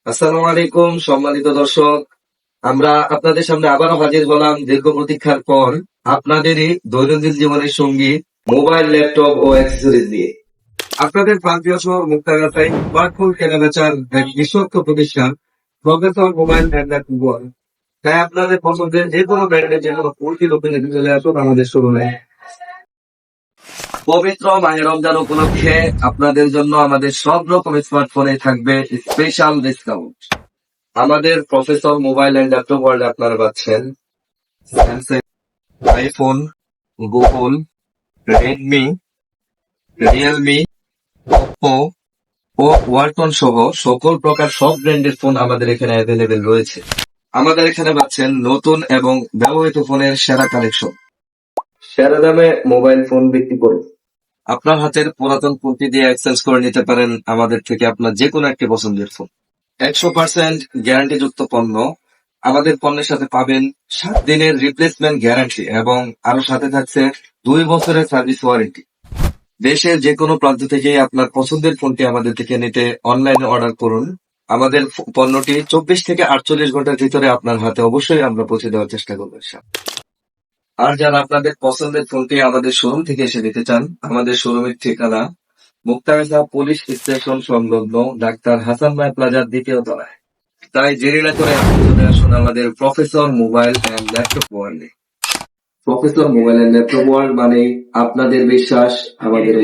আসসালামু আলাইকুম সম্মানিত দর্শক, আমরা আপনাদের সামনে আবারও হাজির হলাম দীর্ঘ প্রতীক্ষার পর আপনাদেরই দৈনন্দিন জীবনের সঙ্গী মোবাইল, ল্যাপটপ ও অ্যাক্সেসরিজ নিয়ে। আপনাদের প্রান্তীয় শহর মুক্তাগাছায় স্মার্টফোন কেনাবেচার এক বিশ্বস্ত প্রতিষ্ঠান প্রফেসর মোবাইল অ্যান্ড ল্যাপটপ। তাই আপনাদের পছন্দের যে কোনো ব্র্যান্ডের জন্য ফুলটি লোকেশনে চলে আসুন আমাদের শোরুমে। পবিত্র মাহে রমজান উপলক্ষে আপনাদের জন্য আমাদের সব রকম স্মার্টফোনে থাকবে স্পেশাল ডিসকাউন্ট। আমাদের প্রফেসর মোবাইল অ্যান্ড ল্যাপটপ ওয়ার্ল্ডে আপনারা পাচ্ছেন Samsung, iPhone, Google, Redmi, Realme, Oppo ও ওয়ালটন সহ সকল প্রকার সব ব্র্যান্ডের ফোন আমাদের এখানে অ্যাভেলেবেল রয়েছে। আমাদের এখানে পাচ্ছেন নতুন এবং ব্যবহৃত ফোনের সেরা কালেকশন। সেরা দামে মোবাইল ফোন বিক্রি করুন। আপনার হাতের পুরাতন ফোনটি দিয়ে এক্সচেঞ্জ করে নিতে পারেন আমাদের থেকে আপনার যে কোনো একটি পছন্দের ফোন। 100% গ্যারান্টিযুক্ত পণ্য। আমাদের পণ্যের সাথে পাবেন 7 দিনের রিপ্লেসমেন্ট গ্যারান্টি এবং আরো সাথে থাকছে 2 বছরের সার্ভিস ওয়ারেন্টি। দেশের যে কোনো প্রান্ত থেকে আপনার পছন্দের ফোনটি আমাদের থেকে নিতে অনলাইনে অর্ডার করুন। আমাদের পণ্যটি 24 থেকে 48 ঘন্টার ভিতরে আপনার হাতে অবশ্যই আমরা পৌঁছে দেওয়ার চেষ্টা করবো। আর যারা আপনাদের পছন্দের ফোনটি আমাদের শোরুম থেকে এসে নিতে চান, আমাদের শোরুমের ঠিকানা মুক্তাগাছা পুলিশ স্টেশন সংলগ্ন ডাক্তার হাসান ভাই প্লাজার 2য় তলায়। তাই দেরি না করে আপনি চলে আসুন আমাদের প্রফেসর মোবাইল অ্যান্ড ল্যাপটপ ওয়ার্ল্ডে। Professor mobile and laptop world মানে আপনাদের বিশ্বাস আমাদের